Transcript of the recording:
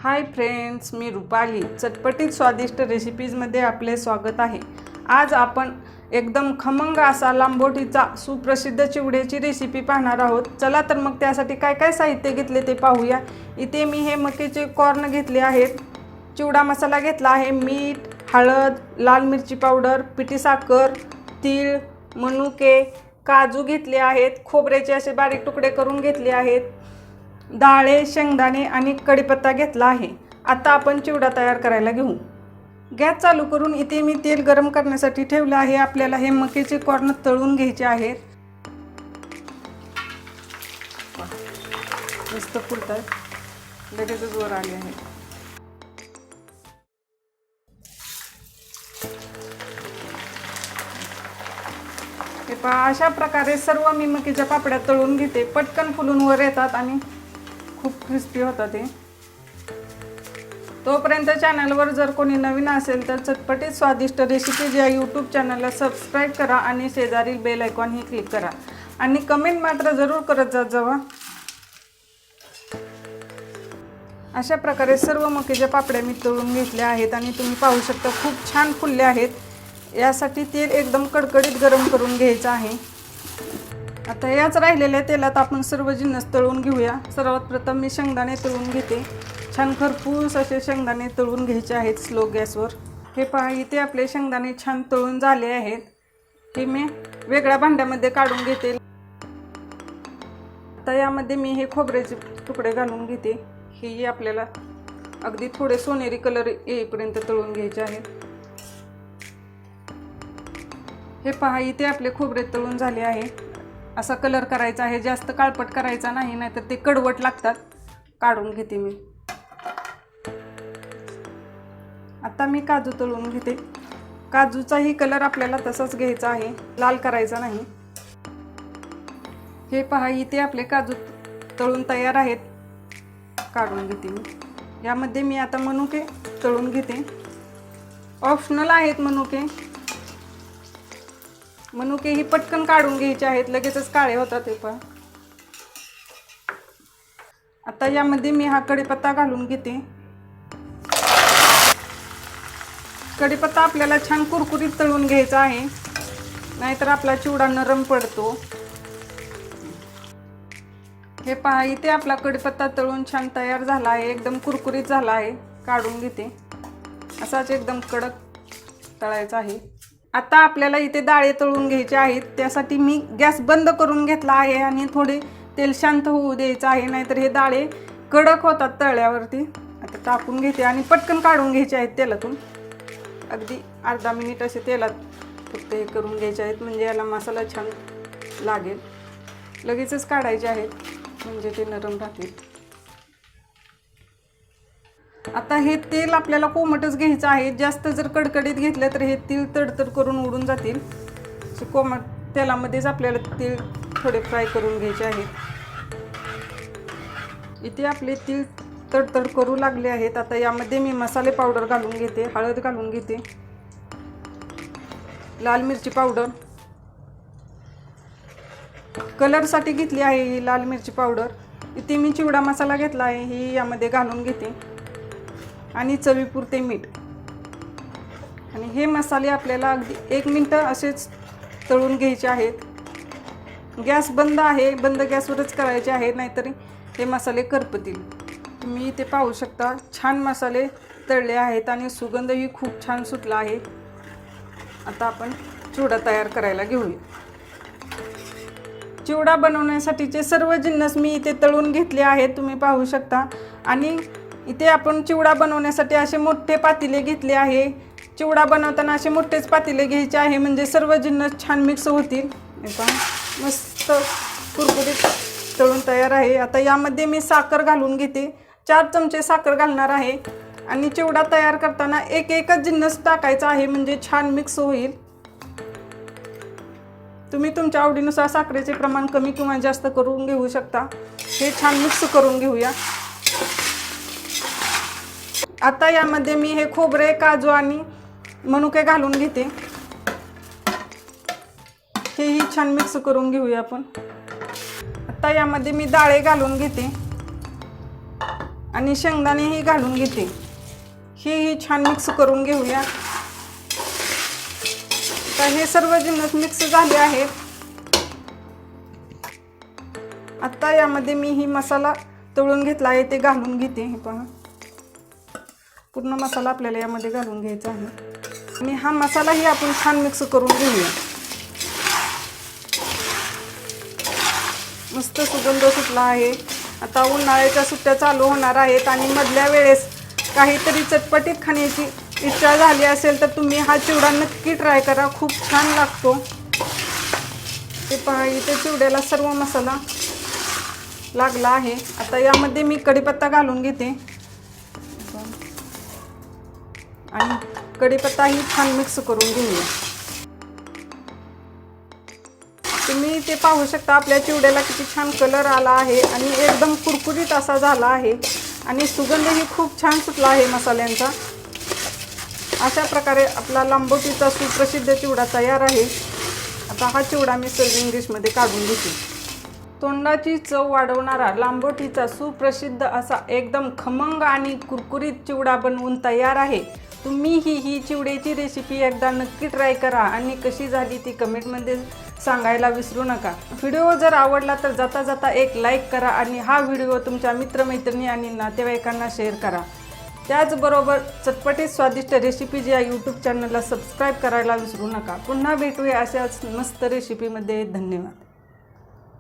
Hi friends, मी रुपाली. चटपटीत स्वादिष्ट रेसिपीजमध्ये आपले स्वागत आहे. आज आपण एकदम खमंग असा लांबोटीचा सुप्रसिद्ध चिवड्याची रेसिपी पाहणार आहोत. चला तर मग त्यासाठी काय काय साहित्य घेतले ते पाहूया. इथे मी हे मक्याचे कॉर्न घेतले आहेत, चिवडा मसाला घेतला आहे, मीठ, हळद, लाल मिरची पावडर, पिठी साखर, तीळ, मनुके, काजू घेतले आहेत, खोबऱ्याचे असे बारीक तुकडे करून घेतले आहेत, डाळे, शेंगदाणे आणि कढीपत्ता घेतला आहे. आता आपण चिवडा तयार करायला घेऊ. गॅस चालू करून इथे मी तेल गरम करण्यासाठी ठेवले आहे. आपल्याला हे मक्याचे कॉर्न तळून घ्यायचे आहेत. मस्त फुलतात, लगेचच वर आले आहे. हे पहा, अशा प्रकारे सर्व मी मक्याच्या पापड्या तळून घेते. पटकन फुलून वर येतात आणि खूप क्रिस्पी होतात ते. तोपर्यंत चॅनलवर जर कोणी नवीन असेल तर चटपटीत स्वादिष्ट रेसिपीज या यूट्यूब चॅनलला सबस्क्राईब करा आणि शेजारील बेल आयकॉनही क्लिक करा आणि कमेंट मात्र जरूर करत जावा. अशा प्रकारे सर्व मक्याच्या पापड्या मी तळून घेतल्या आहेत आणि तुम्ही पाहू शकता खूप छान फुलले आहेत. यासाठी तेल एकदम कडकडीत गरम करून घ्यायचं आहे. आता याच राहिलेल्या तेलात आपण सर्व जिन्नस तळून घेऊया. सर्वात प्रथम मी शेंगदाणे तळून घेते. छान खरपूस असे शेंगदाणे तळून घ्यायचे आहेत स्लो गॅसवर. हे पहा, इथे आपले शेंगदाणे छान तळून झाले आहेत. हे मी वेगळ्या भांड्यामध्ये काढून घेते. आता यामध्ये मी हे खोबऱ्याचे तुकडे घालून घेते. हे आपल्याला अगदी थोडे सोनेरी कलर येईपर्यंत तळून घ्यायचे आहेत. हे पहा, इथे आपले खोबरे तळून झाले आहे. असा कलर करायचा आहे, जास्त काळपट करायचा नाही, नाहीतर ते कडवट लागतात. काढून घेते मी. आता मी काजू तळून घेते. काजूचाही कलर आपल्याला तसाच घ्यायचा आहे, लाल करायचा नाही. हे पहा, इथे आपले काजू तळून तयार आहेत. काढून घेते मी. यामध्ये मी आता मनुके तळून घेते. ऑप्शनल आहेत मनुके. मनुके ही पटकन काढून घ्यायचे आहेत, लगेचच काळे होतात. ते पहा. आता यामध्ये मी हा कढीपत्ता घालून घेते. कढीपत्ता आपल्याला छान कुरकुरीत तळून घ्यायचा आहे, नाहीतर आपला चिवडा नरम पडतो. हे पहा, इथे आपला कढीपत्ता तळून छान तयार झाला आहे, एकदम कुरकुरीत झाला आहे. काढून घेते. असाच एकदम कडक तळायचा आहे. आता आपल्याला इथे डाळे तळून घ्यायचे आहेत. त्यासाठी मी गॅस बंद करून घेतला आहे आणि थोडे तेल शांत होऊ द्यायचं आहे, नाहीतर हे डाळे कडक होतात तळल्यावरती. आता टाकून घेते आणि पटकन काढून घ्यायचे आहेत तेलातून. अगदी अर्धा मिनिट असे तेलात फक्त हे करून घ्यायचे आहेत, म्हणजे याला मसाला छान लागेल. लगेचच काढायचे आहेत, म्हणजे ते नरम राहतील. आता हे तेल आपल्याला कोमटच घ्यायचं आहे. जास्त जर कडकडीत घेतलं तर हे तीळ तडतड करून उडून जातील. कोमट तेलामध्येच आपल्याला तीळ थोडे फ्राय करून घ्यायचे आहेत. इथे आपले तीळ तडतड करू लागले आहेत. आता यामध्ये मी मसाले पावडर घालून घेते. हळद घालून घेते, लाल मिरची पावडर, कलरसाठी घेतली आहे ही लाल मिरची पावडर. इथे मी चिवडा मसाला घेतला आहे, ही यामध्ये घालून घेते आणि चवीपुरते मीठ. आणि हे मसाले आपल्याला अगदी 1 मिनिट असेच तळून घ्यायचे आहेत. गॅस बंद आहे, बंद गॅसवरच करायचे आहे, नाहीतर हे मसाले करपतील. तुम्ही इथे पाहू शकता छान मसाले तळले आहेत आणि सुगंधही खूप छान सुटला आहे. आता आपण चिवडा तयार करायला घेऊया. चिवडा बनवण्यासाठीचे सर्व जिन्नस मी इथे तळून घेतले आहेत, तुम्ही पाहू शकता. आणि इथे आपण चिवडा बनवण्यासाठी असे मोठे पातेले घेतले आहे. चिवडा बनवताना असे मोठेच पातेले घ्यायचे आहे, म्हणजे सर्व जिन्नस छान मिक्स होतील. मस्त कुरकुरीत तळून तयार आहे. आता यामध्ये मी साखर घालून घेते. 4 चमचे साखर घालणार आहे. आणि चिवडा तयार करताना एकच जिन्नस टाकायचा आहे, म्हणजे छान मिक्स होईल. तुम्ही तुमच्या आवडीनुसार साखरेचे प्रमाण कमी किंवा जास्त करून घेऊ शकता. हे छान मिक्स करून घेऊया. आता यामध्ये मी हे खोबरे, काजू आणि मनुके घालून घेते. हेही छान मिक्स करून घेऊया आपण. आता यामध्ये मी डाळे घालून घेते. आणि शेंगदाणेही घालून घेते। हेही छान मिक्स करून घेऊया। आता हे सर्व जिन्नस मिक्स झाले आहेत। आता यामध्ये मी ही मसाला तळून घेतला आहे ते घालून घेते। हे पहा, पूर्ण मसाला आपल्याला यामध्ये घालून घ्यायचा आहे आणि हा मसालाही आपण छान मिक्स करून घेऊया। मस्त सुगंध सुटला आहे। आता उन्हाळ्याच्या सुट्ट्या चालू होणार आहेत आणि मधल्या वेळेस काहीतरी चटपटीत खाण्याची इच्छा झाली असेल तर तुम्ही हा चिवडा नक्की ट्राय करा, खूप छान लागतो। ते पहा, इथे चिवड्याला सर्व मसाला लागला आहे। आता यामध्ये मी कढीपत्ता घालून घेते आणि कढीपत्ताही छान मिक्स करून घेऊया। तुम्ही ते पाहू शकता, आपल्या चिवड्याला किती छान कलर आला आहे आणि एकदम कुरकुरीत असा झाला आहे आणि सुगंधही खूप छान सुटला आहे मसाल्यांचा। अशा प्रकारे आपला लांबोटीचा सुप्रसिद्ध चिवडा तयार आहे। आता हा चिवडा मी सर्विंग डिशमध्ये काढून घेते। तोंडाची चव वाढवणारा लांबोटीचा सुप्रसिद्ध असा एकदम खमंग आणि कुरकुरीत चिवडा बनवून तयार आहे। तुम्ही ही चिवड्याची रेसिपी एकदा नक्की ट्राय करा आणि कशी झाली ती कमेंटमध्ये सांगायला विसरू नका। व्हिडिओ जर आवडला तर जाता जाता एक लाईक करा आणि हा व्हिडिओ तुमच्या मित्रमैत्रिणी आणि नातेवाईकांना शेअर करा। त्याचबरोबर चटपटीत स्वादिष्ट रेसिपीज या यूट्यूब चॅनलला सबस्क्राईब करायला विसरू नका। पुन्हा भेटूया अशाच मस्त रेसिपीमध्ये। धन्यवाद।